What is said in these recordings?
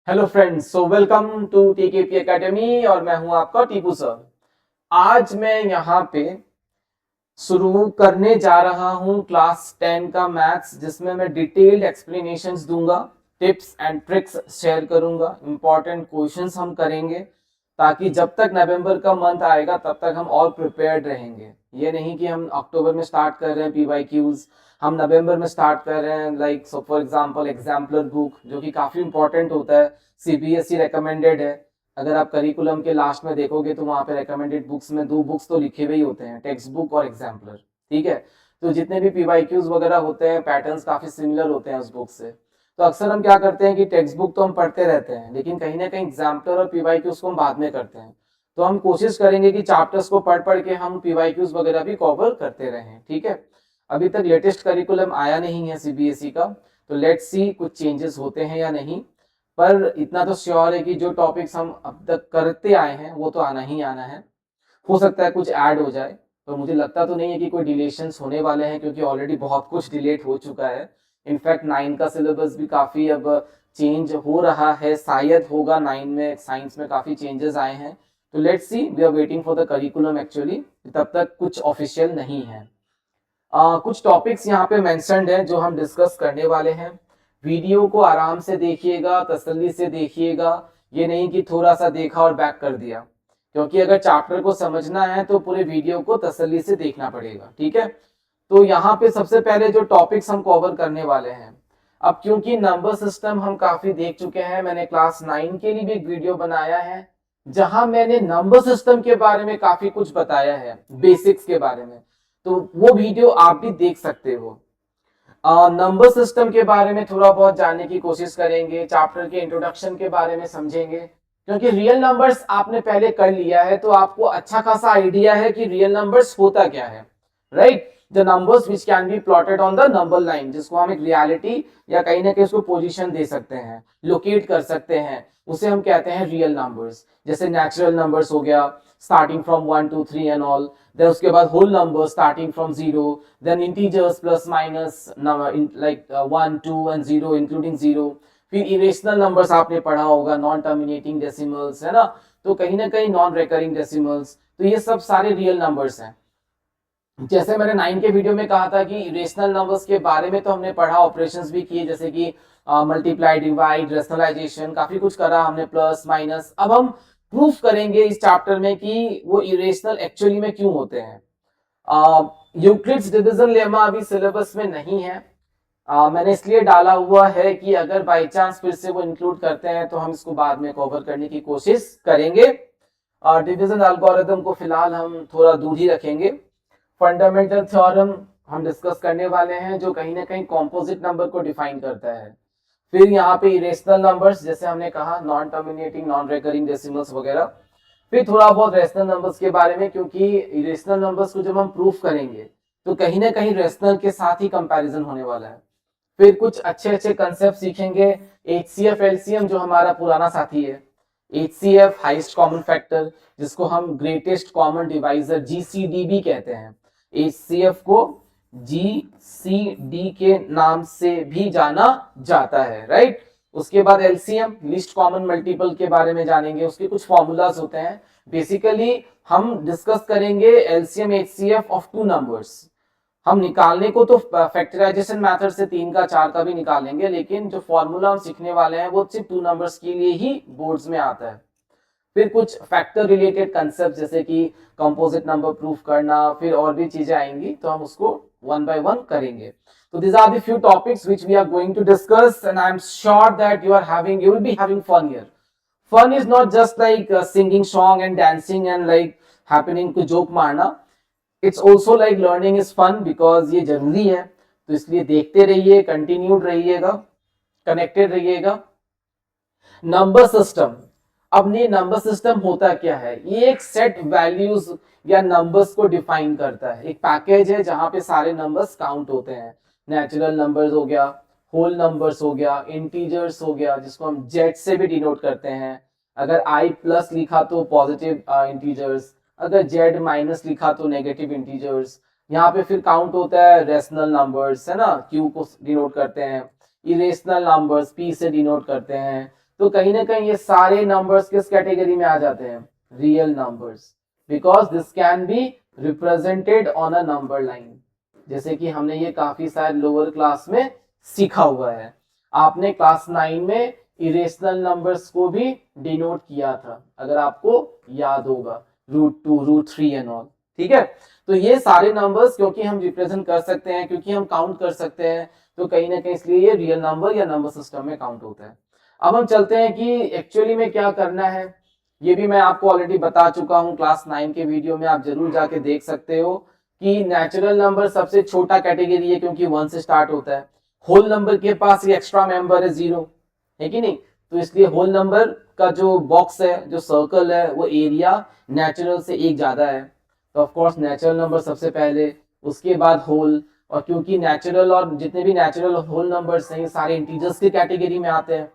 Hello friends, so welcome to TKP academy और मैं हूं आपका टीपू सर। आज मैं यहाँ पे शुरू करने जा रहा हूँ क्लास 10 का मैथ्स, जिसमें मैं डिटेल्ड एक्सप्लेनेशंस दूंगा, टिप्स एंड ट्रिक्स शेयर करूंगा, इंपॉर्टेंट क्वेश्चंस हम करेंगे ताकि जब तक नवंबर का मंथ आएगा तब तक हम और प्रिपेयर्ड रहेंगे। ये नहीं कि हम अक्टूबर में स्टार्ट कर रहे हैं पीवाईक्यूज, हम नवंबर में स्टार्ट कर रहे हैं। Like so for example exemplar book, जो कि काफी इंपॉर्टेंट होता है, सीबीएसई रेकमेंडेड है। अगर आप करिकुलम के लास्ट में देखोगे तो वहां पे रेकमेंडेड बुक्स में दो बुक्स तो लिखे हुए ही होते हैं, टेक्स्ट बुक और एग्जाम्पलर। ठीक है, तो जितने भी पीवाईक्यूज वगैरह होते हैं पैटर्न्स काफी सिमिलर होते हैं उस बुक से। तो अक्सर हम क्या करते हैं कि टेक्स्ट बुक तो हम पढ़ते रहते हैं, लेकिन कहीं ना कहीं एग्जाम्पलर और पीवाईक्यूज को हम बाद में करते हैं। तो हम कोशिश करेंगे कि चैप्टर्स को पढ़ पढ़ के हम पीवाईक्यूज वगैरह भी कवर करते रहें। ठीक है, अभी तक लेटेस्ट करिकुलम आया नहीं है सीबीएसई का, तो लेट्स सी कुछ चेंजेस होते हैं या नहीं। पर इतना तो श्योर है कि जो टॉपिक्स हम अब तक करते आए हैं वो तो आना ही आना है। हो सकता है कुछ ऐड हो जाए, तो मुझे लगता तो नहीं है कि कोई डिलेशंस होने वाले हैं, क्योंकि ऑलरेडी बहुत कुछ डिलेट हो चुका है। इनफैक्ट 9 का सिलेबस भी काफी अब चेंज हो रहा है, शायद होगा 9 में, साइंस में काफी चेंजेस आए हैं। तो let's see, we are waiting for the curriculum actually, तब तक कुछ ऑफिशियल नहीं है। कुछ टॉपिक्स यहाँ पे मेंशन्ड हैं जो हम डिस्कस करने वाले हैं। वीडियो को आराम से देखिएगा, तसल्ली से देखिएगा, ये नहीं कि थोड़ा सा देखा और बैक कर दिया, क्योंकि अगर चैप्टर को समझना है तो पूरे वीडियो को तसल्ली से देखना पड़ेगा। ठीक है, तो यहाँ पे सबसे पहले जो टॉपिक्स हम कवर करने वाले हैं, अब क्योंकि नंबर सिस्टम हम काफी देख चुके हैं, मैंने क्लास 9 के लिए भी एक वीडियो बनाया है जहां मैंने नंबर सिस्टम के बारे में काफी कुछ बताया है, बेसिक्स के बारे में। तो वो वीडियो आप भी देख सकते हो। नंबर सिस्टम के बारे में थोड़ा बहुत जानने की कोशिश करेंगे, चैप्टर के इंट्रोडक्शन के बारे में समझेंगे, क्योंकि रियल नंबर्स आपने पहले कर लिया है तो आपको अच्छा खासा आइडिया है कि रियल नंबर्स होता क्या है। Right, the numbers which can be plotted on the number line, जिसको हम एक रियलिटी या कहीं ना कहीं उसको पोजीशन दे सकते हैं, लोकेट कर सकते हैं, उसे हम कहते हैं रियल नंबर्स। जैसे नेचुरल नंबर्स हो गया, starting from 1 2 3 and all. Then उसके बाद whole number starting from 0, then integers plus minus like 1 2 and 0 including 0। फिर इरेशनल नंबर्स आपने पढ़ा होगा, नॉन टर्मिनेटिंग डेसिमल्स, है ना, तो कहीं ना कहीं नॉन रिकरिंग डेसिमल्स, तो ये सब सारे रियल नंबर्स हैं। जैसे मैंने 9 के वीडियो में कहा था कि इरेशनल नंबर्स के बारे में तो हमने पढ़ा, ऑपरेशंस भी किए, जैसे कि मल्टीप्लाई, डिवाइड, रेशनलाइजेशन, काफी कुछ करा हमने, प्लस माइनस। अब हम प्रूफ करेंगे इस चैप्टर में कि वो इरेशनल एक्चुअली में क्यों होते हैं। यूक्लिड्स डिवीजन लेमा अभी सिलेबस में नहीं है, मैंने इसलिए डाला हुआ है कि अगर बाई चांस फिर से वो इंक्लूड करते हैं तो हम इसको बाद में कवर करने की कोशिश करेंगे। डिवीजन एल्गोरिथम को फिलहाल हम थोड़ा दूर ही रखेंगे। फंडामेंटल थ्योरम हम डिस्कस करने वाले हैं, जो कहीं ना कहीं कॉम्पोजिट नंबर को डिफाइन करता है। फिर यहाँ पे इरेशनल नंबर्स, जैसे हमने कहा, non terminating, non recurring decimals वगैरह। फिर थोड़ा बहुत रेशनल नंबर्स के बारे में, क्योंकि रेशनल नंबर्स को जब हम प्रूफ करेंगे तो कहीं ना कहीं रेशनल के साथ ही कंपैरिजन होने वाला है। फिर कुछ अच्छे अच्छे कंसेप्ट सीखेंगे। एचसीएफ एलसीएम जो हमारा पुराना साथी है, एचसीएफ हाईएस्ट कॉमन फैक्टर, जिसको हम ग्रेटेस्ट कॉमन डिवाइजर जीसीडी भी कहते हैं। एचसीएफ को जीसीडी के नाम से भी जाना जाता है। राइट, उसके बाद एलसीएम लीस्ट कॉमन मल्टीपल के बारे में जानेंगे, उसके कुछ फॉर्मूलाज होते हैं। बेसिकली हम डिस्कस करेंगे LCM HCF of two numbers. हम निकालने को तो फैक्टराइजेशन मेथड से 3 का 4 का भी निकालेंगे, लेकिन जो फॉर्मूला हम सीखने वाले हैं वो सिर्फ 2 नंबर्स के लिए ही बोर्ड्स में आता है। फिर कुछ फैक्टर रिलेटेड कंसेप्ट, जैसे कि कंपोजिट नंबर प्रूफ करना, फिर और भी चीजें आएंगी, तो हम उसको वन बाय वन करेंगे। तो these are the few topics which we are going to discuss, and I am sure that you will be having fun here. Fun is not just like singing song and dancing and like happening to joke मारना, it's also like learning is fun, because ये जरूरी है। तो इसलिए देखते रहिए, continued रहिएगा, connected रहिएगा। नंबर सिस्टम, अब ये नंबर सिस्टम होता क्या है, ये एक सेट वैल्यूज या नंबर्स को डिफाइन करता है, एक पैकेज है जहां पे सारे नंबर्स काउंट होते हैं। नेचुरल नंबर्स हो गया, होल नंबर्स हो गया, इंटीजर्स हो गया, जिसको हम जेड से भी डिनोट करते हैं। अगर आई प्लस लिखा तो पॉजिटिव इंटीजर्स, अगर जेड माइनस लिखा तो नेगेटिव इंटीजर्स। यहाँ पे फिर काउंट होता है रेशनल नंबर्स, है ना, क्यू को डिनोट करते हैं। इरेशनल नंबर्स पी से डिनोट करते हैं। तो कहीं ना कहीं ये सारे नंबर्स किस कैटेगरी में आ जाते हैं, real numbers, because this can be represented on a number line, जैसे कि हमने ये काफी सारे लोअर क्लास में सीखा हुआ है। आपने क्लास 9 में इरेशनल नंबर्स को भी डिनोट किया था, अगर आपको याद होगा, √2 √3 एंड ऑल, ठीक है। तो ये सारे नंबर्स क्योंकि हम रिप्रेजेंट कर सकते हैं, क्योंकि हम काउंट कर सकते हैं, तो कहीं ना कहीं इसलिए ये रियल नंबर या नंबर सिस्टम में काउंट होता है। अब हम चलते हैं कि एक्चुअली में क्या करना है, ये भी मैं आपको ऑलरेडी बता चुका हूं क्लास 9 के वीडियो में, आप जरूर जाके देख सकते हो कि नेचुरल नंबर सबसे छोटा कैटेगरी है क्योंकि 1 से स्टार्ट होता है। होल नंबर के पास ये एक्स्ट्रा मेंबर है 0, है कि नहीं, तो इसलिए होल नंबर का जो बॉक्स है, जो सर्कल है, वो एरिया नेचुरल से 1 ज्यादा है, तो ऑफ कोर्स नेचुरल नंबर सबसे पहले, उसके बाद होल, और क्योंकि नेचुरल और जितने भी नेचुरल होल नंबर्स हैं सारे इंटीजर्स की कैटेगरी में आते हैं।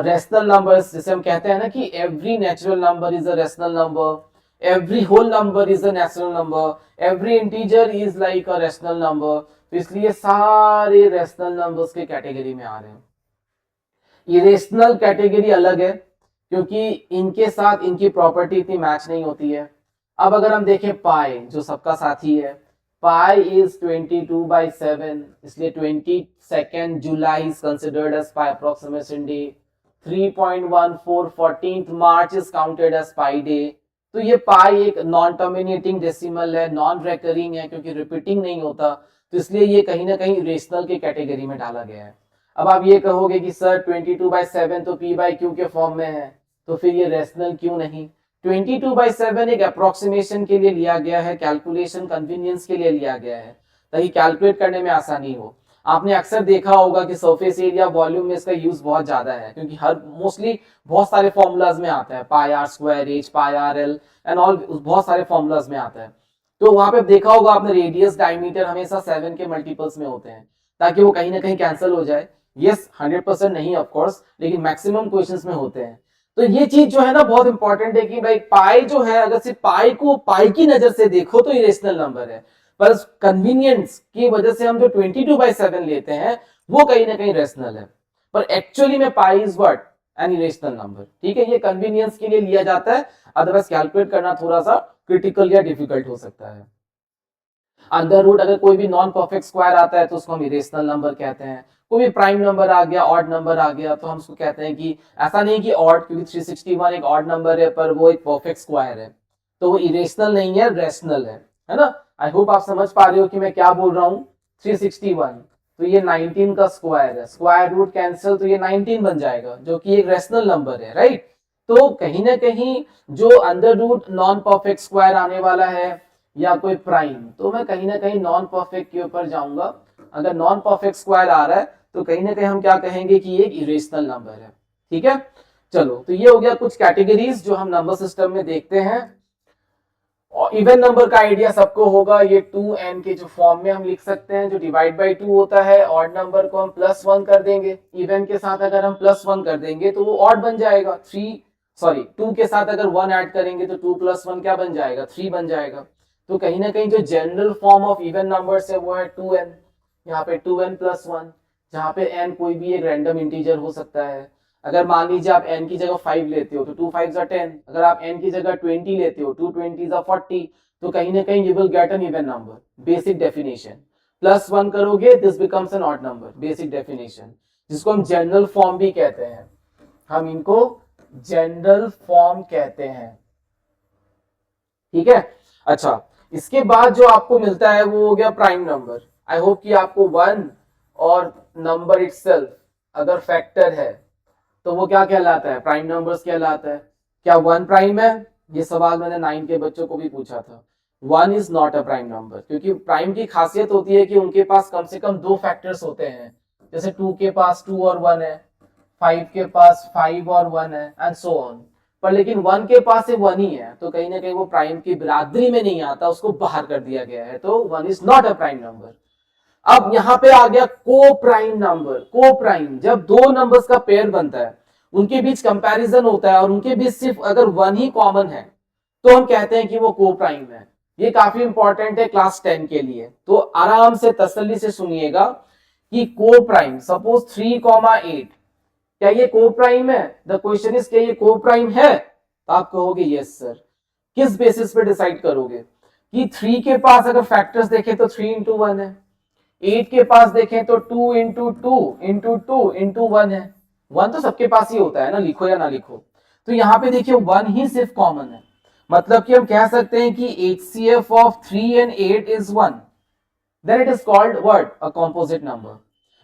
रेशनल नंबर्स, जैसे हम कहते हैं ना कि every natural number is a rational number, every whole number is a natural number, every integer is like a rational number, तो इसलिए सारे रेशनल नंबर्स के कैटेगरी में आ रहे हैं। इरेशनल कैटेगरी अलग है क्योंकि इनके साथ इनकी प्रॉपर्टी इतनी मैच नहीं होती है। अब अगर हम देखें पाई, जो सबका साथी है, पाई इज 22/7, इसलिए 22nd July is considered as pi approximation day, 3.14 14th March is counted as pi day. तो ये पाई एक नॉन टर्मिनेटिंग डेसिमल है, नॉन रेकरिंग है क्योंकि रिपीटिंग नहीं होता, तो इसलिए ये कहीं ना कहीं रेशनल के कैटेगरी में डाला गया है। अब आप ये कहोगे कि सर 22/7 तो p/q के फॉर्म में है, तो फिर ये रेशनल क्यों नहीं। 22/7 एक अप्रोक्सीमेशन के लिए लिया गया है, कैलकुलेशन कन्वीनियंस के लिए लिया गया है, ताकि कैलकुलेट करने में आसानी हो। आपने अक्सर देखा होगा कि सरफेस एरिया वॉल्यूम में इसका यूज बहुत ज्यादा है, क्योंकि हर मोस्टली बहुत सारे फॉर्मूलाज में आता है, πr²h πrl एंड ऑल, बहुत सारे फॉर्मूलाज में आता है। तो वहां पे देखा होगा आपने, रेडियस डायमीटर हमेशा 7 के मल्टीपल्स में होते हैं, ताकि वो कहीं ना कहीं कैंसिल हो जाए। यस 100% नहीं ऑफ कोर्स, लेकिन मैक्सिमम क्वेश्चंस में होते हैं। तो ये चीज जो है ना बहुत इंपॉर्टेंट है कि भाई पाई जो है, अगर सिर्फ पाई को पाई की नजर से देखो तो इरेशनल नंबर है, पर कन्वीनियंस की वजह से हम जो 22/7 लेते हैं वो कहीं ना कहीं रेशनल है, पर एक्चुअली में pi is what, an irrational number, ठीक है। ये कन्वीनियंस के लिए लिया जाता है, अदरवाइज कैलकुलेट करना थोड़ा सा क्रिटिकल या डिफिकल्ट हो सकता है। अंडर रूट, अगर कोई भी नॉन परफेक्ट स्क्वायर आता है तो उसको हम इरेशनल नंबर कहते हैं। कोई भी प्राइम नंबर आ गया, ऑड नंबर आ गया, तो हम उसको कहते हैं कि ऐसा नहीं कि ऑड, क्योंकि 361 एक ऑड नंबर है पर वो एक परफेक्ट स्क्वायर है, तो वो इरेशनल नहीं है, रेशनल है ना। आई होप आप समझ पा रहे हो कि मैं क्या बोल रहा हूँ। 361 तो ये 19 का स्क्वायर है, स्क्वायर रूट कैंसिल तो ये 19 बन जाएगा, जो कि एक रेशनल नंबर है, राइट। तो कहीं ना कहीं जो under root non perfect square आने वाला है या कोई प्राइम, तो मैं कहीं ना कहीं नॉन परफेक्ट के ऊपर जाऊंगा। अगर नॉन परफेक्ट स्क्वायर आ रहा है तो कहीं ना कहीं हम क्या कहेंगे कि ये एक इरेशनल नंबर है, ठीक है। चलो, तो ये हो गया कुछ कैटेगरीज जो हम नंबर सिस्टम में देखते हैं। और इवन नंबर का आइडिया सबको होगा, ये 2n के जो फॉर्म में हम लिख सकते हैं, जो डिवाइड बाई 2 होता है, ऑड नंबर को हम +1 कर देंगे, इवन के साथ अगर हम +1 कर देंगे तो वो ऑड बन जाएगा। 2 के साथ अगर 1 ऐड करेंगे तो 2 + 1 क्या बन जाएगा, 3 बन जाएगा। तो कहीं ना कहीं जो general form of even numbers है वो है 2n, यहाँ पे 2n + 1, जहाँ पे n कोई भी एक रैंडम इंटीजर हो सकता है। अगर मान लीजिए आप n की जगह 5 लेते हो तो 2 5 10, अगर आप n की जगह 20 लेते हो 2 20 40, तो कहीं ना कहीं you will get an even number, basic definition. +1 करोगे this becomes N odd number, basic definition, जिसको हम जनरल फॉर्म भी कहते हैं, हम इनको जनरल फॉर्म कहते हैं, ठीक है। अच्छा, इसके बाद जो आपको मिलता है वो हो गया प्राइम नंबर। आई होप कि आपको 1 और नंबर इटसेल्फ अगर फैक्टर है तो वो क्या कहलाता है, प्राइम नंबर्स कहलाता है। क्या 1 प्राइम है, ये सवाल मैंने 9 के बच्चों को भी पूछा था। 1 is not a prime number, क्योंकि प्राइम की खासियत होती है कि उनके पास कम से कम 2 फैक्टर्स होते हैं, जैसे 2 के पास 2 और 1 है, 5 के पास 5 और 1 है, एंड सो ऑन। पर लेकिन 1 के पास सिर्फ 1 ही है, तो कहीं ना कहीं वो प्राइम की बिरादरी में नहीं आता, उसको बाहर कर दिया गया है, तो 1 is not a prime number. अब यहाँ पे आ गया को प्राइम नंबर। को प्राइम, जब दो नंबर्स का पेयर बनता है, उनके बीच कंपैरिजन होता है और उनके बीच सिर्फ अगर 1 ही कॉमन है तो हम कहते हैं कि वो को प्राइम है। ये काफी इंपॉर्टेंट है क्लास 10 के लिए, तो आराम से तसल्ली से सुनिएगा कि को प्राइम, सपोज 3,8 क्या ये को प्राइम है? द क्वेश्चन इज क्या ये को प्राइम है? तो आप कहोगे यस सर। किस बेसिस पे डिसाइड करोगे कि 3 के पास अगर फैक्टर्स देखें तो 3 इंटू 1 है, 8 के पास देखें तो 2 इंटू 2 इंटू 2 इंटू 1 है। 1 तो सबके पास ही होता है ना, लिखो या ना लिखो। तो यहाँ पे देखिए 1 ही सिर्फ कॉमन है, मतलब कि हम कह सकते हैं कि HCF of 3 and 8 is 1, then it is called what? A composite number.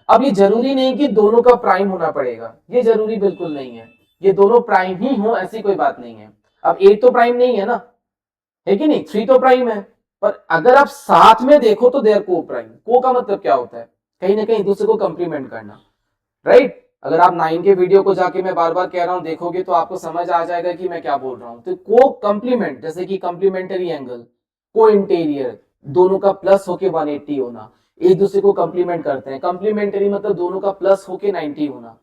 अब ये जरूरी नहीं कि दोनों का प्राइम होना पड़ेगा, ये जरूरी बिल्कुल नहीं है, ये दोनों प्राइम ही हो ऐसी कोई बात नहीं है। अब 8 तो प्राइम नहीं है ना, है कि नहीं? 3 तो प्राइम है, पर अगर आप साथ में देखो तो दे आर को प्राइम। को का मतलब क्या होता है? कहीं ना कहीं दूसरे को कंप्लीमेंट करना, राइट? अगर आप 9 के वीडियो को जाके मैं बार बार कह रहा हूं देखोगे तो आपको समझ आ जाएगा कि मैं क्या बोल रहा हूं। तो को कंप्लीमेंट, जैसे कि कंप्लीमेंटरी एंगल, को इंटीरियर, दोनों का प्लस होके 180 होना, एक दूसरे को कंप्लीमेंट करते हैं। कंप्लीमेंटरी मतलब दोनों का प्लस होके 90 होना।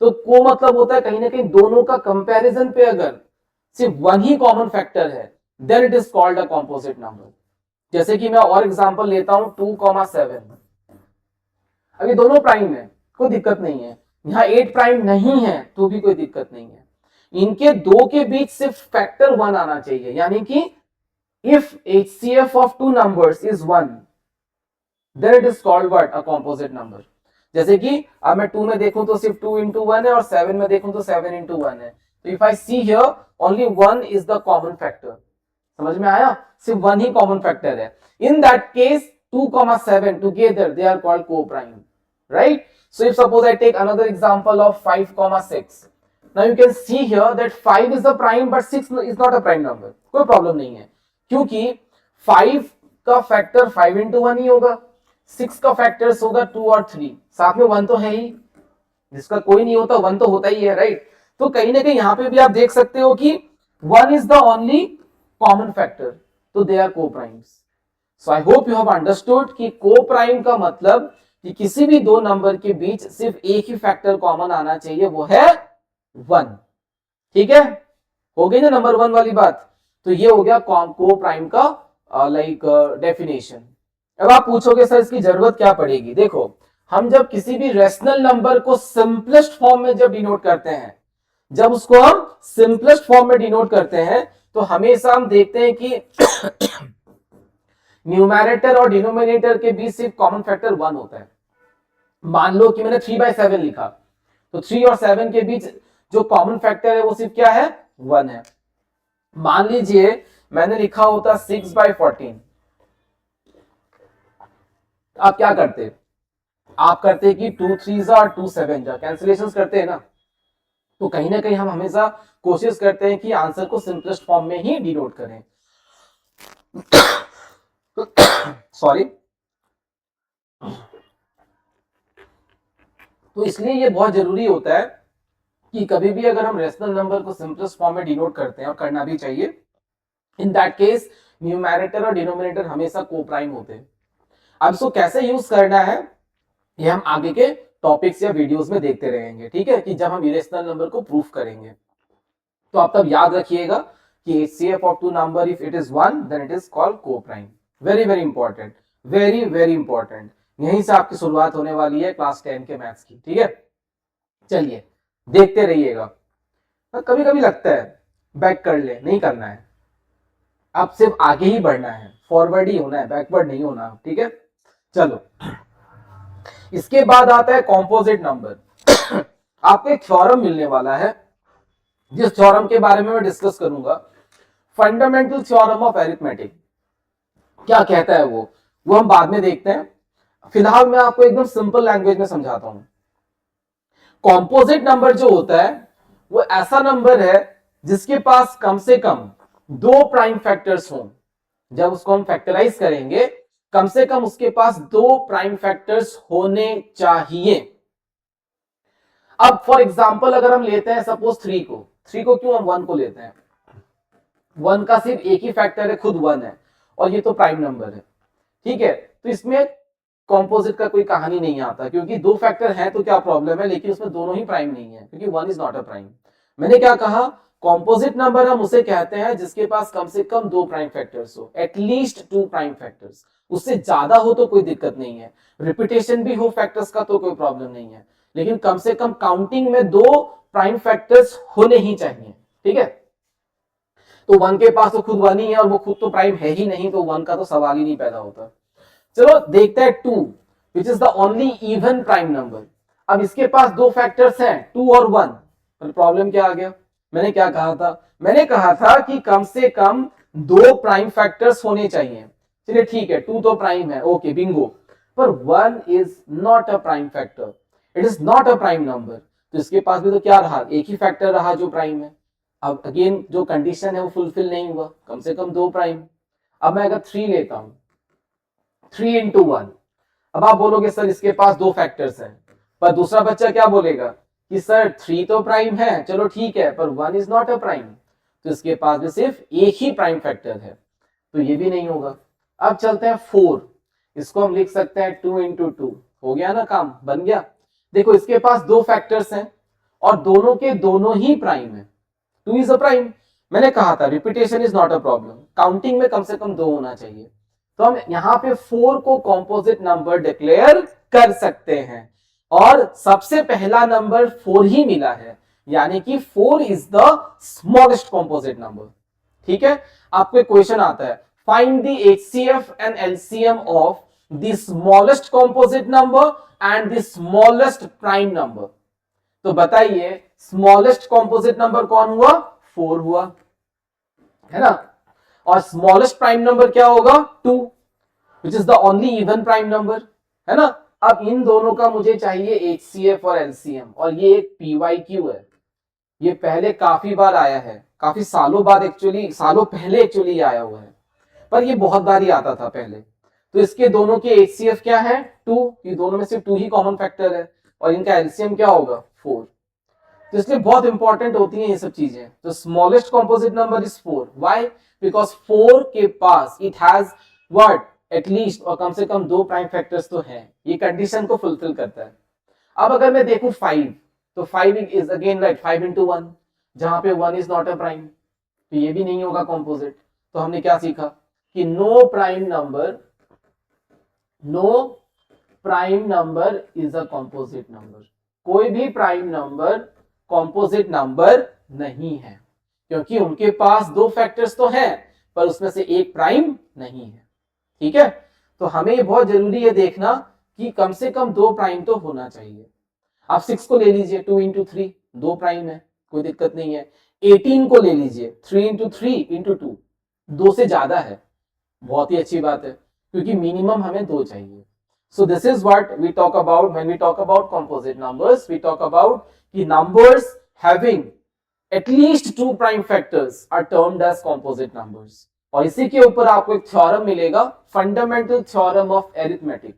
तो को मतलब होता है कहीं ना कहीं दोनों का कंपैरिजन पे अगर सिर्फ वन ही कॉमन फैक्टर है, then it is called a composite number. जैसे कि मैं और एग्जांपल लेता हूं 2,7। अब ये दोनों प्राइम है, कोई दिक्कत नहीं है। यहाँ 8 प्राइम नहीं है तो भी कोई दिक्कत नहीं है। इनके दो के बीच सिर्फ फैक्टर 1 आना चाहिए, यानी कि if HCF of two numbers is 1, then it is called what? A composite number. जैसे कि अब मैं 2 में देखूं तो सिर्फ 2 into 1 है और 7 में देखूं तो 7 into 1 है। तो if I see here only 1 is the common factor. समझ में आया? सिर्फ 1 ही कॉमन फैक्टर है। In that case 2,7 together they are called co-prime, right? So if suppose I take another example of 5,6. Now you can see here that 5 is the prime but 6 is not a prime number. कोई problem नहीं है, क्योंकि 5 का factor 5 into 1 ही होगा, 6 का factors होगा 2 और 3, साथ में 1 तो है ही, जिसका कोई नहीं होता 1 तो होता ही है, राइट? तो कहीं ना कहीं यहां पे भी आप देख सकते हो कि 1 is the only common factor, तो they are co-primes. So I hope you have understood कि co-prime का मतलब कि किसी भी दो नंबर के बीच सिर्फ एक ही फैक्टर कॉमन आना चाहिए, वो है 1। ठीक है, हो गई ना नंबर 1 वाली बात। तो ये हो गया को-प्राइम का लाइक डेफिनेशन। अब आप पूछोगे सर इसकी जरूरत क्या पड़ेगी? देखो, हम जब किसी भी रेशनल नंबर को सिंपलेस्ट फॉर्म में जब डिनोट करते हैं, जब उसको हम सिंपलेस्ट फॉर्म में डिनोट करते हैं, तो हमेशा हम देखते हैं कि न्यूमैरेटर और डिनोमिनेटर के बीच सिर्फ कॉमन फैक्टर 1 होता है। मान लो कि मैंने 3/7 लिखा, तो 3 और 7 के बीच जो कॉमन फैक्टर है वो सिर्फ क्या है? 1 है। मान लीजिए मैंने लिखा होता 6/14, आप क्या करते? आप करते कि 2 3 और 2 7 जा कैंसिलेशन करते हैं ना। तो कहीं ना कहीं हम हमेशा कोशिश करते हैं कि आंसर को सिंपलेस्ट फॉर्म में ही डिनोट करें। सॉरी। तो इसलिए ये बहुत जरूरी होता है कि कभी भी अगर हम रेशनल नंबर को सिंपलेस्ट फॉर्म में डिनोट करते हैं, और करना भी चाहिए, इन दैट केस न्यूमैरेटर और डिनोमिनेटर हमेशा को-प्राइम होते हैं। अब इसको कैसे यूज करना है ये हम आगे के टॉपिक्स या वीडियोस में देखते रहेंगे, ठीक है, कि जब हम इरेशनल नंबर को प्रूफ करेंगे। तो आप तब याद रखिएगा कि HCF of two number if it is 1 then it is called coprime. Very very important, very very important. यहीं से आपकी शुरुआत होने वाली है क्लास 10 के मैथ्स की, ठीक है। चलिए देखते रहिएगा। कभी कभी लगता है बैक कर ले, नहीं करना है, अब सिर्फ आगे ही बढ़ना है, फॉरवर्ड ही होना है, बैकवर्ड नहीं होना, ठीक है। चलो, इसके बाद आता है कॉम्पोजिट नंबर। आपको एक थ्योरम मिलने वाला है, जिस थ्योरम के बारे में मैं डिस्कस करूंगा, फंडामेंटल थ्योरम ऑफ अरिथमेटिक। क्या कहता है वो हम बाद में देखते हैं। फिलहाल मैं आपको एकदम सिंपल लैंग्वेज में समझाता हूं। कॉम्पोजिट नंबर जो होता है वो ऐसा नंबर है जिसके पास कम से कम 2 प्राइम फैक्टर्स हों। जब उसको हम फैक्टराइज करेंगे, कम से कम उसके पास 2 प्राइम फैक्टर्स होने चाहिए। अब फॉर एग्जांपल अगर हम लेते हैं सपोज 3 को क्यों हम 1 को लेते हैं? 1 का सिर्फ एक ही फैक्टर है, खुद 1 है, और ये तो प्राइम नंबर है, ठीक है। तो इसमें कॉम्पोजिट का कोई कहानी नहीं आता, क्योंकि 2 फैक्टर हैं तो क्या प्रॉब्लम है, लेकिन उसमें दोनों ही प्राइम नहीं है, क्योंकि 1 इज नॉट अ प्राइम। मैंने क्या कहा? कॉम्पोजिट नंबर हम उसे कहते हैं जिसके पास कम से कम 2 प्राइम फैक्टर्स हो, एटलीस्ट 2 प्राइम फैक्टर्स। उससे ज्यादा हो तो कोई दिक्कत नहीं है, रिपीटेशन भी हो फैक्टर्स का तो कोई प्रॉब्लम नहीं है, लेकिन कम से कम काउंटिंग में 2 प्राइम फैक्टर्स होने ही चाहिए, ठीक है। तो 1 के पास तो खुद 1 ही है और वो खुद तो प्राइम है ही नहीं, तो 1 का तो सवाल ही नहीं पैदा होता। चलो देखते हैं 2 which is the only even prime number. अब इसके पास 2 फैक्टर्स हैं 2 और 1, पर प्रॉब्लम क्या आ गया, मैंने क्या कहा था, मैंने कहा था कि कम से कम 2 प्राइम फैक्टर्स होने चाहिए। चलिए ठीक है 2 तो प्राइम है, ओके बिंगो, पर 1 is not a prime factor, it is not a prime number. तो इसके पास भी तो क्या रहा, एक ही फैक्टर रहा जो प्राइम है। अब अगेन जो कंडीशन है वो फुलफिल नहीं हुआ, कम से कम 2 प्राइम। अब मैं अगर 3 लेता हूं, 3 into 1, अब आप बोलोगे सर इसके पास 2 फैक्टर्स हैं, पर दूसरा बच्चा क्या बोलेगा कि सर 3 तो प्राइम है, चलो ठीक है, पर 1 इज नॉट अ प्राइम, तो इसके पास भी सिर्फ एक ही प्राइम फैक्टर है, तो ये भी नहीं होगा। अब चलते हैं 4, इसको हम लिख सकते हैं 2 into 2, हो गया ना, काम बन गया। देखो इसके पास 2 फैक्टर्स हैं और दोनों के दोनों ही प्राइम है, 2 इज अ प्राइम। मैंने कहा था repetition is not a problem, counting में कम से कम 2 होना चाहिए। तो हम यहां पे 4 को कॉम्पोजिट नंबर डिक्लेयर कर सकते हैं और सबसे पहला नंबर 4 ही मिला है, यानी कि 4 is the smallest composite number, ठीक है। आपको एक क्वेश्चन आता है, find the HCF and LCM of the smallest composite number and the smallest prime number. तो बताइए स्मॉलेस्ट कॉम्पोजिट नंबर कौन हुआ, 4 हुआ, है ना, और स्मॉलेस्ट प्राइम नंबर क्या होगा, 2, which is the only even prime number, है ना। अब इन दोनों का मुझे चाहिए एचसीएफ और एलसीएम, और ये एक पीवाईक्यू है, ये पहले काफी बार आया है, काफी सालों बाद एक्चुअली, सालों पहले एक्चुअली आया हुआ है, पर ये बहुत बार ही आता था पहले। तो इसके दोनों के एचसीएफ क्या है, 2, ये दोनों में से 2 ही कॉमन फैक्टर है, और इनका एलसीएम क्या होगा, 4। तो इसलिए बहुत इंपॉर्टेंट होती हैं ये सब चीजें। तो smallest composite number is 4, why, because 4 के पास इट हैज व्हाट, एटलीस्ट, और कम से कम 2 प्राइम फैक्टर्स तो हैं, ये कंडीशन को फुलफिल करता है। अब अगर मैं देखूं 5, तो 5 इज अगेन राइट 5 into 1, जहां पे 1 इज नॉट अ प्राइम, तो ये भी नहीं होगा कॉम्पोजिट। तो हमने क्या सीखा कि no prime number is a composite number, कोई भी प्राइम नंबर कॉम्पोजिट नंबर नहीं है, क्योंकि उनके पास 2 फैक्टर्स तो हैं पर उसमें से एक प्राइम नहीं है, ठीक है। तो हमें ये बहुत जरूरी है देखना कि कम से कम 2 प्राइम तो होना चाहिए। आप 6 को ले लीजिए, 2 into 3, 2 प्राइम है, कोई दिक्कत नहीं है। 18 को ले लीजिए, 3 into 3 into 2, 2 से ज्यादा है, बहुत ही अच्छी बात है, क्योंकि मिनिमम हमें 2 चाहिए। So this is what we talk about when we talk about composite numbers. We talk about कि numbers having at least 2 prime factors are termed as composite numbers. और इसी के ऊपर आपको एक थ्योरम मिलेगा, फंडामेंटल थ्योरम ऑफ एरिथमेटिक,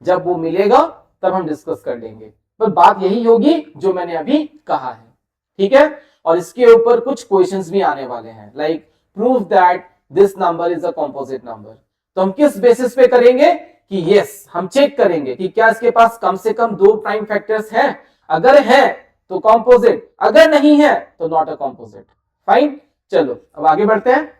जब वो मिलेगा तब हम डिस्कस कर लेंगे, पर बात यही होगी जो मैंने अभी कहा है, ठीक है। और इसके ऊपर कुछ क्वेश्चंस भी आने वाले हैं, like prove that this number is a composite number. तो हम किस बेसिस पे करेंगे कि यस, हम चेक करेंगे कि क्या इसके पास कम से कम 2 प्राइम फैक्टर्स हैं, अगर है तो कॉम्पोजिट, अगर नहीं है तो नॉट अ कॉम्पोजिट। फाइन, चलो अब आगे बढ़ते हैं।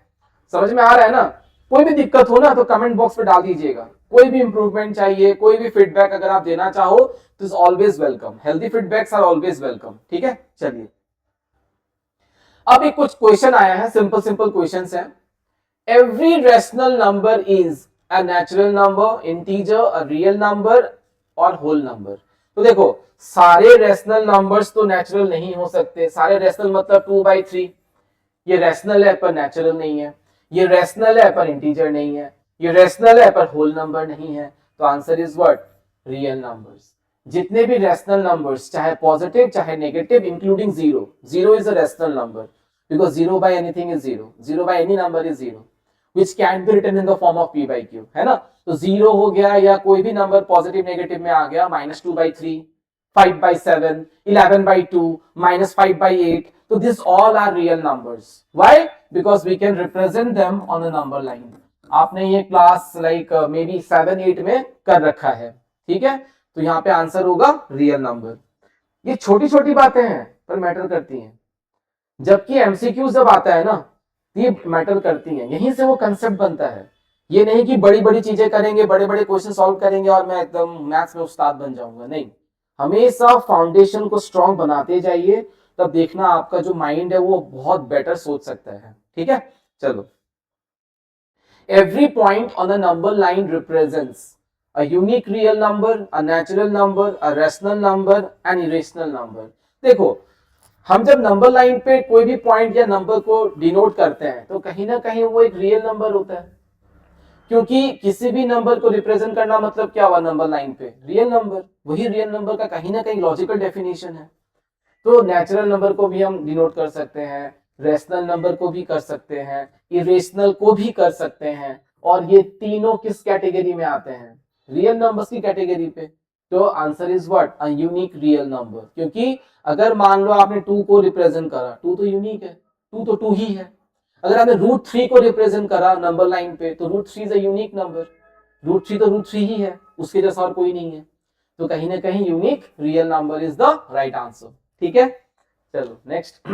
समझ में आ रहा है ना, कोई भी दिक्कत हो ना तो कमेंट बॉक्स में डाल दीजिएगा, कोई भी इंप्रूवमेंट चाहिए, कोई भी फीडबैक अगर आप देना चाहो तो is always welcome, healthy feedbacks are always welcome, ठीक है। चलिए अब एक कुछ क्वेश्चन आया है, सिंपल सिंपल क्वेश्चंस हैं। Every rational number is a natural number, integer, a real number और whole number। तो देखो सारे रेशनल नंबर्स तो नेचुरल नहीं हो सकते, सारे रेशनल मतलब 2/3, ये रेशनल है पर नेचुरल नहीं है, ये रेशनल है पर इंटीजर नहीं है, ये रेशनल है पर होल नंबर नहीं है। तो answer is what, real numbers. जितने भी रेशनल नंबर्स, चाहे पॉजिटिव चाहे negative, including 0, 0 is a rational number because 0 by anything is 0, 0 by any number is 0, which can be written in the form of p by q, है ना। तो 0 हो गया या कोई भी नंबर पॉजिटिव नेगेटिव में आ गया, -2/3, 5/7, 11/2, -5/8, तो this all are real numbers. Why, because we can represent them on a number line. आपने ये क्लास लाइक मे बी 7-8 में कर रखा है, ठीक है। तो यहाँ पे आंसर होगा रियल नंबर। ये छोटी छोटी बातें हैं पर मैटर करती हैं, जबकि एमसीक्यू जब आता है ना ये मैटर करती हैं, यहीं से वो कंसेप्ट बनता है। ये नहीं कि बड़ी बड़ी चीजें करेंगे, बड़े बड़े क्वेश्चन सॉल्व करेंगे और मैं एकदम मैथ्स में उस्ताद बन जाऊंगा, नहीं। हमेशा फाउंडेशन को स्ट्रॉन्ग बनाते जाइए, तब देखना आपका जो माइंड है वो बहुत बेटर सोच सकता है। ठीक है, चलो। Every point on the number line represents a unique real number, a natural number, a rational number, an irrational number। देखो, हम जब नंबर लाइन पे कोई भी पॉइंट या नंबर को डिनोट करते हैं तो कहीं ना कहीं वो एक रियल नंबर होता है, क्योंकि किसी भी नंबर को रिप्रेजेंट करना मतलब क्या हुआ नंबर लाइन पे, रियल नंबर। वही रियल नंबर का कहीं ना कहीं लॉजिकल डेफिनेशन है। तो नेचुरल नंबर को भी हम डिनोट कर सकते हैं, रेशनल नंबर को भी कर सकते हैं, इरेशनल को भी कर सकते हैं, और ये तीनों किस कैटेगरी में आते हैं, रियल नंबर्स की कैटेगरी पे। तो answer is what, a unique real number. क्योंकि अगर मान लो आपने 2 को रिप्रेजेंट करा, 2 तो यूनिक है, 2 तो 2 ही है। अगर आपने √3 को रिप्रेजेंट करा नंबर लाइन पे तो √3 इज अ यूनिक नंबर, √3 तो √3 ही है, उसके जैसा और कोई नहीं है। तो कहीं ना कहीं unique real number is the right answer. ठीक है, चलो next.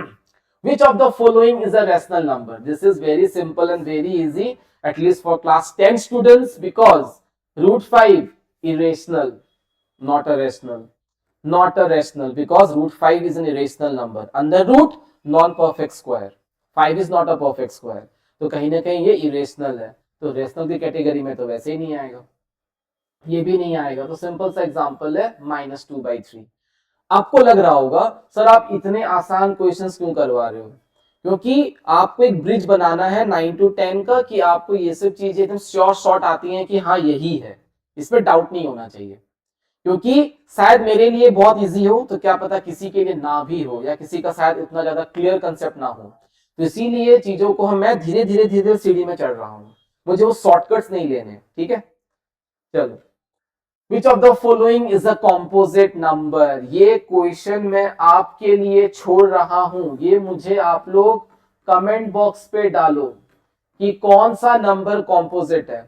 Which of the following is a rational number? This is very simple and very easy, at least for class 10 students, because √5 irrational, not a rational, not a rational, because √5 is an irrational number. Under root non-perfect square, 5 is not a perfect square, तो कहीं ना कहीं ये irrational है। तो rational की category में तो वैसे ही नहीं आएगा, ये भी नहीं आएगा। तो सिंपल सा एग्जांपल है -2/3। आपको लग रहा होगा सर आप इतने आसान क्वेश्चंस क्यों करवा रहे हो, क्योंकि आपको एक ब्रिज बनाना है 9 to 10 का, कि आपको ये सब चीजें एकदम श्योर शॉर्ट आती हैं कि हाँ यही है, इसमें डाउट नहीं होना चाहिए। क्योंकि शायद मेरे लिए बहुत इजी हो तो क्या पता किसी के लिए ना भी हो, या किसी का शायद इतना ज्यादा क्लियर कंसेप्ट ना हो। तो इसीलिए चीजों को मैं धीरे धीरे धीरे सीढ़ी में चढ़ रहा हूँ, मुझे वो शॉर्टकट्स नहीं लेने। ठीक है, चलो। Which of the following is a composite number? ये क्वेश्चन मैं आपके लिए छोड़ रहा हूं, ये मुझे आप लोग कमेंट बॉक्स पे डालो कि कौन सा नंबर कॉम्पोजिट है।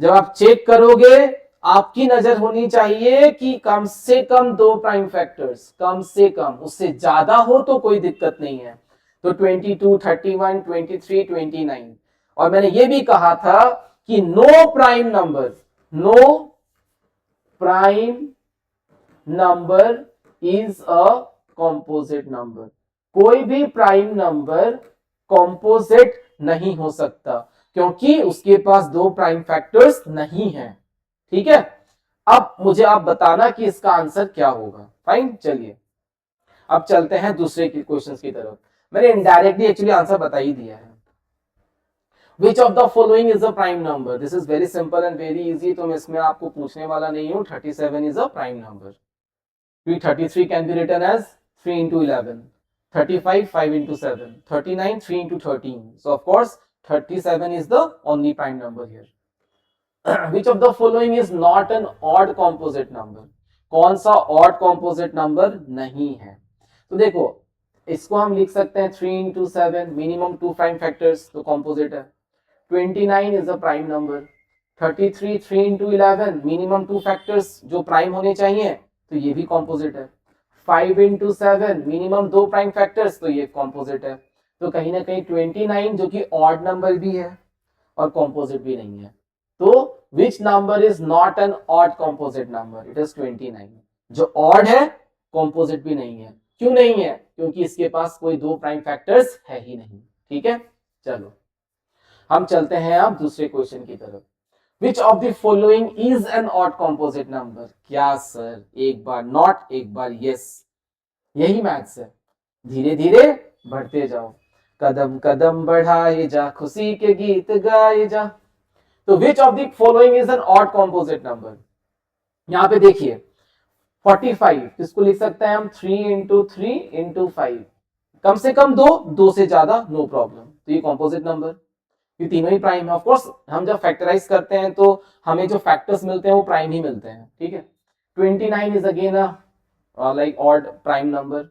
जब आप चेक करोगे आपकी नजर होनी चाहिए कि कम से कम 2 प्राइम फैक्टर्स, कम से कम, उससे ज्यादा हो तो कोई दिक्कत नहीं है। तो 22, 31, 23, 29। और मैंने ये भी कहा था कि no prime number, no prime number is a composite number. कोई भी प्राइम नंबर कॉम्पोजिट नहीं हो सकता, क्योंकि उसके पास 2 प्राइम फैक्टर्स नहीं है। ठीक है, अब मुझे आप बताना कि इसका आंसर क्या होगा। फाइन, चलिए अब चलते हैं दूसरे क्वेश्चन की तरफ। मैंने इनडायरेक्टली एक्चुअली आंसर बता ही दिया है। Which of the following is a prime number? This is very simple and very easy, तो मैं इसमें आपको पूछने वाला नहीं हूं। 37 is a prime number. 33 can be written as 3 into 11, 35 5 into 7, 39 3 into 13. So of course 37 is the only prime number here. Which of the following is not an odd composite number? कौन सा odd composite number नहीं है? तो देखो इसको हम लिख सकते हैं 3 into 7, minimum 2 prime factors, तो composite है। 29 is a prime number, 33 3 into 11, minimum 2 factors जो प्राइम होने चाहिए, तो ये भी कॉम्पोजिट है। 5 into 7, minimum 2 प्राइम फैक्टर्स, तो ये कॉम्पोजिट है। तो कहीं ना कहीं 29 जो कि ऑड नंबर भी है और कॉम्पोजिट भी नहीं है। तो which number is not N odd composite number? It is 29। जो ऑड है कॉम्पोजिट भी नहीं है। क्यों नहीं है? क्योंकि इसके पास कोई 2 प्राइम फैक्टर्स है ही नहीं। ठीक है, चलो हम चलते हैं अब दूसरे क्वेश्चन की तरफ। Which of the following is an odd composite number? क्या सर, एक बार नॉट एक बार यस, यही मैथ्स है। धीरे धीरे बढ़ते जाओ, कदम कदम बढ़ाए जा, खुशी के गीत गाए जा। तो which of the following is an odd composite number? यहां पे देखिए 45, इसको लिख सकते हैं हम 3 into 3 into 5। कम से कम 2 से ज्यादा नो प्रॉब्लम। तो ये कॉम्पोजिट नंबर, ये तीनों ही प्राइम है। ऑफ कोर्स हम जब फैक्टराइज करते हैं तो हमें जो फैक्टर्स मिलते हैं वो प्राइम ही मिलते हैं। ठीक है, 29 is again like odd prime number,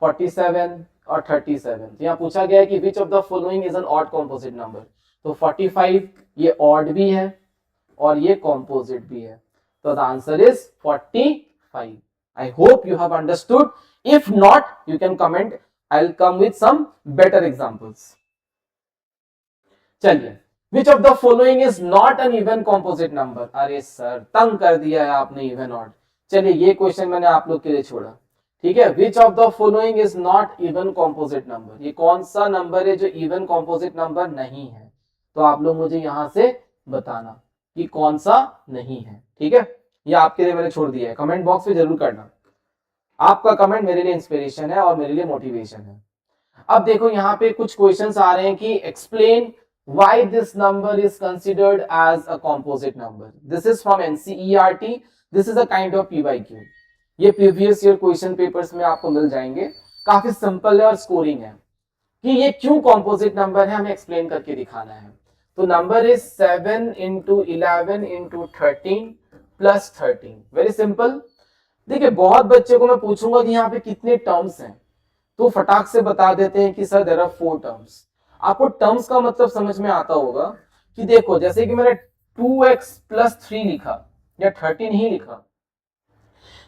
47 और 37। तो यहाँ पूछा गया है कि विच of the following is an odd composite number. तो 45 ये ऑड भी है और ये कॉम्पोजिट भी है। तो the answer is 45। I hope you have understood. If not you can comment, I will come with some better examples. चलिए, which of the following is not an even composite number? अरे sir तंग कर दिया है आपने, even odd. चलिए ये question मैंने आप लोग के लिए छोड़ा, ठीक है। विच of the following is not even composite number, ये कौन सा नंबर है जो इवन कॉम्पोजिट नंबर नहीं है, तो आप लोग मुझे यहां से बताना कि कौन सा नहीं है, ठीक है। ये आपके लिए मैंने छोड़ दिया है, कमेंट बॉक्स में जरूर करना, आपका कमेंट मेरे लिए इंस्पिरेशन है और मेरे लिए मोटिवेशन है। अब देखो यहाँ पे कुछ क्वेश्चंस आ रहे हैं कि explain why this number is considered as a composite number. This is from NCERT. This is a kind of PYQ. ये प्रीवियस ईयर क्वेश्चन पेपर्स में आपको मिल जाएंगे, काफी सिंपल है और स्कोरिंग है कि ये क्यों कॉम्पोजिट नंबर है, हमें एक्सप्लेन करके दिखाना है। तो number is 7 into 11 into 13 plus 13, very simple. देखिए बहुत बच्चे को मैं पूछूंगा कि यहाँ पे कितने टर्म्स हैं, तो फटाक से बता देते हैं कि सर देयर आर 4 टर्म्स। आपको टर्म्स का मतलब समझ में आता होगा कि देखो जैसे कि मैंने 2x प्लस 3 लिखा या 13 ही लिखा,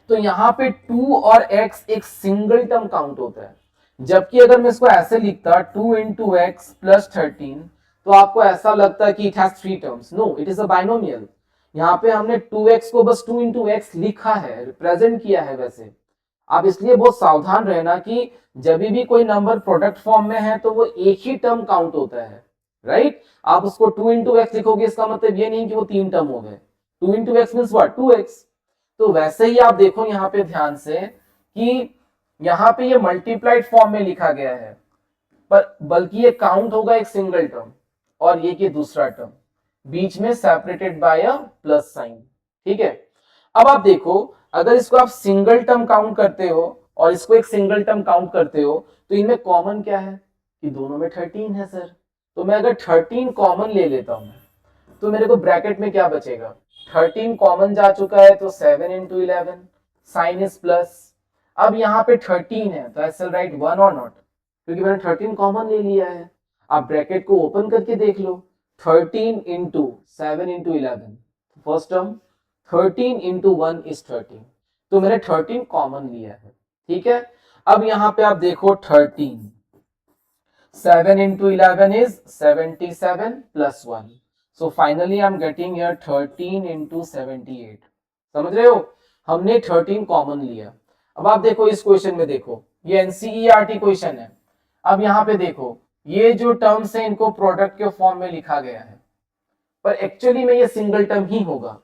तो यहाँ पे 2 और x एक सिंगल टर्म काउंट होता है, जबकि अगर मैं इसको ऐसे लिखता 2 इंटू एक्स प्लस 13, तो आपको ऐसा लगता कि it has 3 terms. No, it is a binomial. यहाँ पे हमने 2x को बस 2 इंटू एक्स लिखा है, रिप्रेजेंट किया है। वैसे आप इसलिए बहुत सावधान रहना कि जब भी कोई नंबर प्रोडक्ट फॉर्म में है तो वो एक ही टर्म काउंट होता है, राइट। आप उसको 2 इंटू एक्स लिखोगे, इसका मतलब ये नहीं कि वो 3 टर्म हो गए। 2 into x means what, 2x। तो वैसे ही आप देखो यहाँ पे ध्यान से कि यहाँ पे ये मल्टीप्लाइड फॉर्म में लिखा गया है, पर बल्कि ये काउंट होगा एक सिंगल टर्म, और ये दूसरा टर्म बीच में separated by a plus sign, ठीक है। अब आप देखो अगर इसको आप सिंगल टर्म काउंट करते हो और इसको एक सिंगल टर्म काउंट करते हो, तो इनमें कॉमन क्या है कि दोनों में 13 है सर। तो मैं अगर 13 कॉमन ले लेता हूं तो मेरे को ब्रैकेट में क्या बचेगा, 13 कॉमन जा चुका है तो 7 इंटू 11, साइन इज प्लस। अब यहाँ पे 13 है तो आई शैल राइट 1 और नॉट, क्योंकि मैंने 13 कॉमन ले लिया है। आप ब्रैकेट को ओपन करके देख लो, 13 into 7 into 11, first term, 13 into 1 is 13, तो मैंने 13 कॉमन लिया है, ठीक है। अब यहाँ पे आप देखो 13, 7 into 11 is 77 plus 1. So finally I'm getting here 13 into 78. समझ रहे हो, हमने 13 कॉमन लिया। अब आप देखो इस क्वेश्चन में, देखो ये एनसीईआरटी क्वेश्चन है। अब यहाँ पे देखो ये जो टर्म्स है इनको प्रोडक्ट के फॉर्म में लिखा गया है, पर एक्चुअली में ये सिंगल टर्म ही होगा,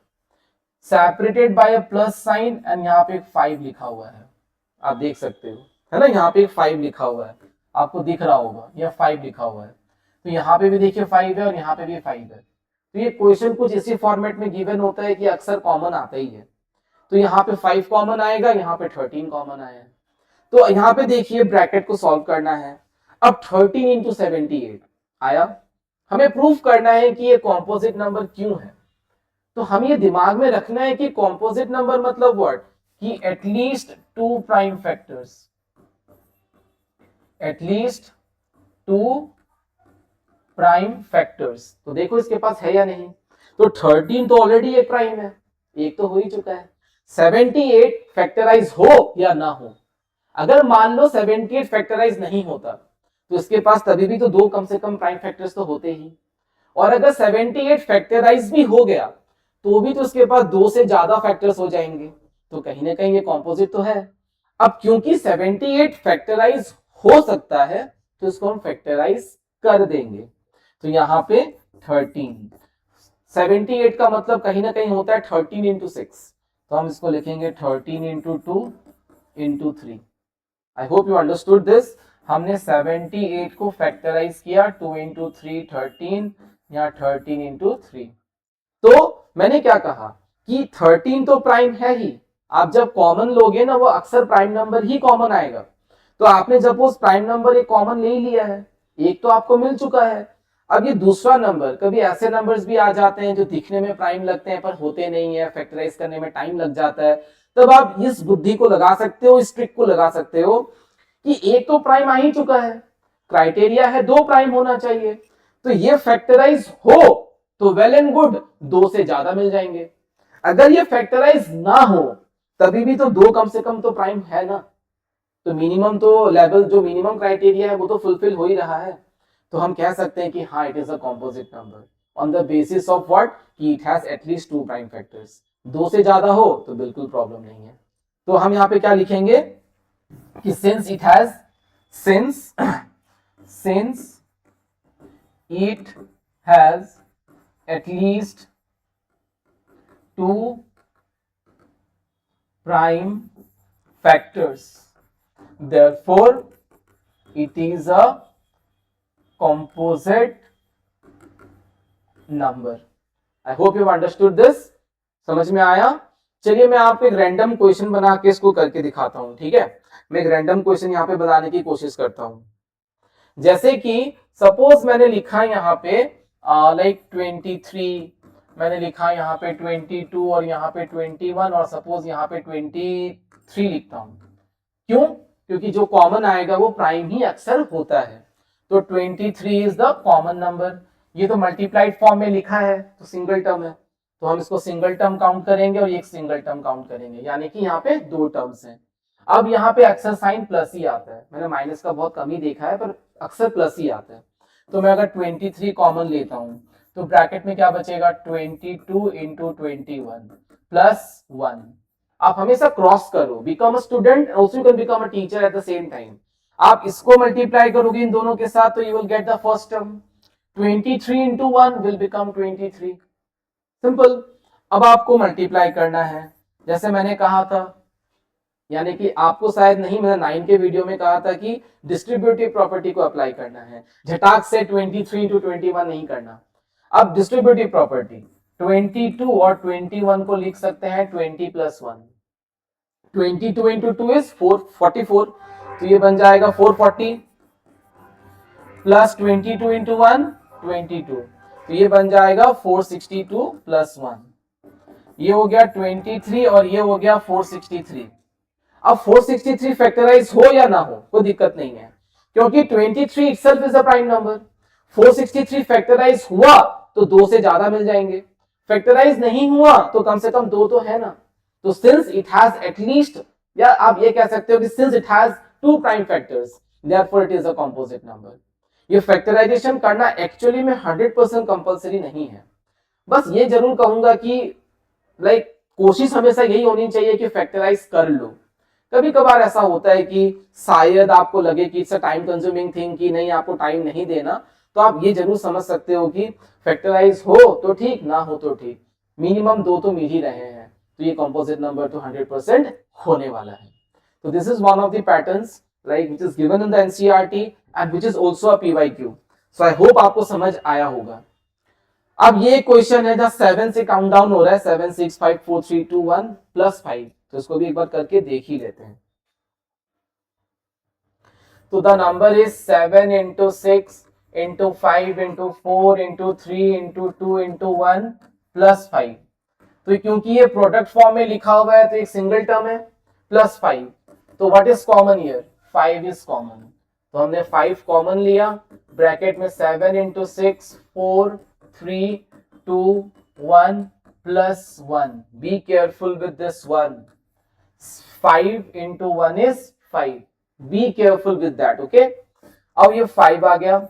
separated by a plus sign, and यहाँ पे 5 लिखा हुआ है, आप देख सकते हो, है ना। यहाँ पे 5 लिखा हुआ है, आपको दिख रहा होगा, यह 5 लिखा हुआ है। तो यहाँ पे भी देखिए 5 है और यहाँ पे भी 5 है। तो ये क्वेश्चन कुछ इसी फॉर्मेट में गिवन होता है कि अक्सर कॉमन आता ही है। तो यहाँ पे 5 कॉमन आएगा, यहाँ पे 13 कॉमन आया है। तो यहाँ पे देखिए ब्रैकेट को सॉल्व करना है। अब 13 इंटू 78 आया, हमें प्रूफ करना है कि ये कॉम्पोजिट नंबर क्यों है। तो हम ये दिमाग में रखना है कि कॉम्पोजिट नंबर मतलब व्हाट, कि at least 2 prime factors, at least 2 prime factors. तो देखो इसके पास है या नहीं, तो 13 तो ऑलरेडी एक प्राइम है, एक तो हो ही चुका है। 78 फैक्टराइज हो या ना हो, अगर मान लो 78 फैक्टराइज नहीं होता तो इसके पास तभी भी तो 2 कम से कम प्राइम फैक्टर्स तो होते ही, और अगर 78 फैक्टराइज भी हो गया तो भी तो उसके पास 2 से ज्यादा फैक्टर्स हो जाएंगे, तो कहीं ना कहीं ये कॉम्पोजिट तो है। अब क्योंकि 78 फैक्टराइज हो सकता है तो इसको हम फैक्टराइज कर देंगे। तो यहाँ पे 13, 78 का मतलब कहीं ना कहीं होता है 13 इंटू 6, तो हम इसको लिखेंगे 13 into 2 into 3। I hope you understood this. हमने 78 को फैक्टराइज किया, 2 इंटू 3 13, यहाँ 13 इंटू 3। तो मैंने क्या कहा कि 13 तो प्राइम है ही, आप जब कॉमन लोगे ना वो अक्सर प्राइम नंबर ही कॉमन आएगा। तो आपने जब उस प्राइम नंबर एक कॉमन ले लिया है, एक तो आपको मिल चुका है। अब ये दूसरा नंबर, कभी ऐसे नंबर्स भी आ जाते हैं जो दिखने में प्राइम लगते हैं पर होते नहीं है, फैक्टराइज करने में टाइम लग जाता है, तब आप इस बुद्धि को लगा सकते हो, इस ट्रिक को लगा सकते हो कि एक तो प्राइम आ ही चुका है, क्राइटेरिया है 2 प्राइम होना चाहिए, तो ये फैक्टराइज हो तो वेल एंड गुड, 2 से ज्यादा मिल जाएंगे। अगर ये फैक्टराइज ना हो तभी भी तो 2 कम से कम तो प्राइम है ना, तो मिनिमम तो लेवल, जो मिनिमम क्राइटेरिया है वो तो फुलफिल हो ही रहा है। तो हम कह सकते हैं कि हाँ it is a composite number on the basis of what, कि it has at least 2 prime factors. 2 से ज्यादा हो तो बिल्कुल प्रॉब्लम नहीं है। तो हम यहाँ पे क्या लिखेंगे कि since it has at least 2 prime factors, therefore it is a composite number. I hope you have understood this. समझ में आया? चलिए मैं आपको एक रैंडम क्वेश्चन बना के इसको करके दिखाता हूं, ठीक है। मैं एक रैंडम क्वेश्चन यहाँ पे बनाने की कोशिश करता हूं। जैसे कि सपोज मैंने लिखा यहाँ पे लाइक 23, मैंने लिखा यहाँ पे 22 और यहाँ पे 21 और सपोज यहाँ पे 23 लिखता हूं। क्यों? क्योंकि जो कॉमन आएगा वो प्राइम ही अक्सर होता है। तो 23 इज द कॉमन नंबर। ये तो मल्टीप्लाइड फॉर्म में लिखा है तो सिंगल टर्म है, तो हम इसको सिंगल टर्म काउंट करेंगे और एक सिंगल टर्म काउंट करेंगे, यानी कि यहाँ पे 2 टर्म्स हैं। अब यहाँ पे अक्सर साइन प्लस ही आता है, मैंने माइनस का बहुत कम ही देखा है पर अक्सर प्लस ही आता है। तो मैं अगर 23 कॉमन लेता हूं तो ब्रैकेट में क्या बचेगा 22 इंटू 21 प्लस 1। आप हमेशा क्रॉस करो, become a student also you can become a teacher at the same time. आप इसको मल्टीप्लाई करोगे इन दोनों के साथ तो you will get the first term. 23 into 1 will become 23, simple. अब आपको मल्टीप्लाई करना है जैसे मैंने कहा था, यानी कि आपको शायद नहीं, मैंने 9 के वीडियो में कहा था कि डिस्ट्रीब्यूटिव प्रॉपर्टी को अप्लाई करना है, झटाक से 23 इंटू 21 नहीं करना। अब डिस्ट्रीब्यूटिव प्रॉपर्टी 22 और 21 को लिख सकते हैं 20 प्लस 1। 22 इंटू 2 इज 44, तो ये बन जाएगा 440 प्लस 22 इंटू 1 22, तो ये बन जाएगा 462 प्लस 1। ये हो गया 23 और ये हो गया 463। अब 463 फैक्टराइज हो या ना हो कोई दिक्कत नहीं है, क्योंकि 23 itself is a prime number. 463 factorize हुआ तो 2 से ज्यादा मिल जाएंगे, फैक्टराइज नहीं हुआ तो कम से कम 2 तो है ना। तो सिंस इट हैज एटलीस्ट, या आप ये कह सकते हो कि since it has 2 prime factors therefore it is a composite number. ये फैक्टराइजेशन करना एक्चुअली में 100% कंपलसरी नहीं है, बस ये जरूर कहूंगा कि लाइक कोशिश हमेशा यही होनी चाहिए कि फैक्टराइज कर लो। कभी कभार ऐसा होता है कि शायद आपको लगे कि it's a time consuming thing, कि नहीं आपको टाइम नहीं देना, तो आप ये जरूर समझ सकते हो कि फैक्टराइज हो तो ठीक, ना हो तो ठीक, मिनिमम 2 तो मिल ही रहे हैं, तो ये कंपोजिट नंबर तो 100% होने वाला है। तो this is one of the patterns like which is given in the NCERT and which is also a PYQ. So I hope आपको समझ आया होगा। अब ये क्वेश्चन है जहां 7 से काउंट डाउन हो रहा है, 7 6 5 4 3 2 1 प्लस 5, तो इसको भी एक बार करके देख ही लेते हैं। तो the number is 7 into 6 into 5 into 4 into 3 into 2 into 1 plus 5। तो क्योंकि ये प्रोडक्ट फॉर्म में लिखा हुआ है तो एक सिंगल टर्म है, प्लस 5, तो what is common here 5 is common, तो हमने 5 कॉमन लिया, ब्रैकेट में 7 into 6 4 3 2 1 plus 1। Be careful with this 1, 5 into 1 is 5, be careful with that, okay। अब ये 5 आ गया,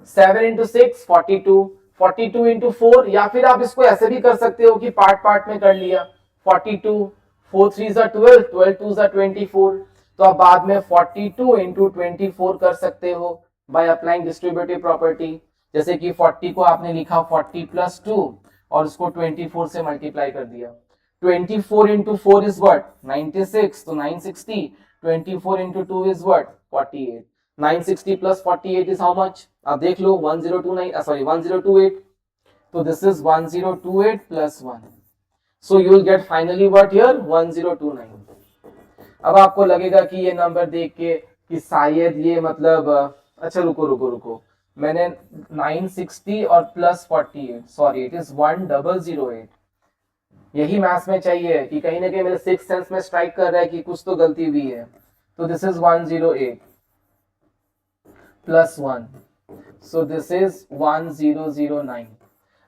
7 into 6 42, 42 into 4, या फिर आप इसको ऐसे भी कर सकते हो कि पार्ट पार्ट में कर लिया, 42 4 3 12, 12 2 24, तो आप बाद में 42 into 24 कर सकते हो बाय अप्लाइंग डिस्ट्रीब्यूटिव प्रॉपर्टी। जैसे कि 40 को आपने लिखा 40 प्लस 2 और उसको 24 से मल्टीप्लाई कर दिया, 24 into 4 is what 96, तो 960, 24 into 2 is what 48, 960 plus 48 is how much, आप देख लो 1029 sorry 1028, तो this is 1028 plus 1, so you will get finally what here 1029। अब आपको लगेगा कि ये नंबर देख के कि शायद ये मतलब अच्छा रुको मैंने 960 और प्लस 48 सॉरी इट इज 1008, यही मैथ्स में चाहिए कि कहीं ना कहीं मेरे सिक्स सेंस में स्ट्राइक कर रहा है कि कुछ तो गलती हुई है। तो this is 108 plus 1, so this is 1009।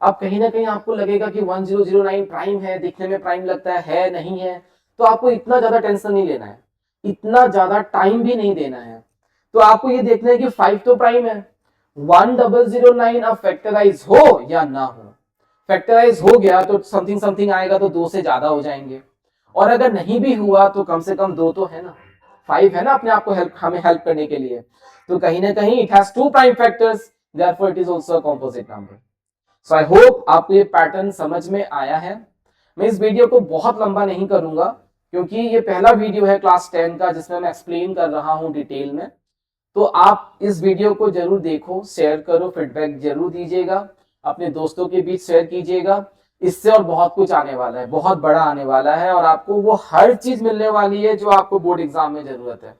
अब कहीं ना कहीं आपको लगेगा कि 1009 प्राइम है, दिखने में प्राइम लगता है नहीं है, तो आपको इतना ज्यादा टेंशन नहीं लेना है, इतना ज्यादा टाइम भी नहीं देना है। तो आपको ये देखना है कि 5 तो प्राइम है, 1009 अब फैक्टराइज हो या ना हो। फैक्टराइज हो गया तो समथिंग समथिंग आएगा तो 2 से ज्यादा हो जाएंगे, और अगर नहीं भी हुआ तो कम से कम 2 तो है ना, 5 है ना अपने आप को हमें हेल्प करने के लिए। तो कहीं ना कहीं it has 2 prime factors, therefore it is also a composite number. So I hope आपको ये पैटर्न समझ में आया है। मैं इस वीडियो को बहुत लंबा नहीं करूंगा क्योंकि ये पहला वीडियो है क्लास 10 का जिसमें मैं एक्सप्लेन कर रहा हूं डिटेल में। तो आप इस वीडियो को जरूर देखो, शेयर करो, फीडबैक जरूर दीजिएगा, अपने दोस्तों के बीच शेयर कीजिएगा। इससे और बहुत कुछ आने वाला है, बहुत बड़ा आने वाला है, और आपको वो हर चीज मिलने वाली है जो आपको बोर्ड एग्जाम में जरूरत है।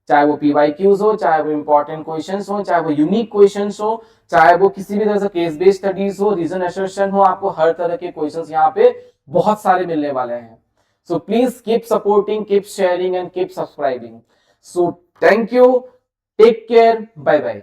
चाहे वो PYQs हो, चाहे वो इंपॉर्टेंट क्वेश्चंस हो, चाहे वो यूनिक क्वेश्चंस हो, चाहे वो किसी भी तरह से केस बेस्ड स्टडीज हो, रीजन एसर्शन हो, आपको हर तरह के क्वेश्चंस यहाँ पे बहुत सारे मिलने वाले हैं। So please keep supporting, keep sharing and keep subscribing. So thank you, take care, bye bye.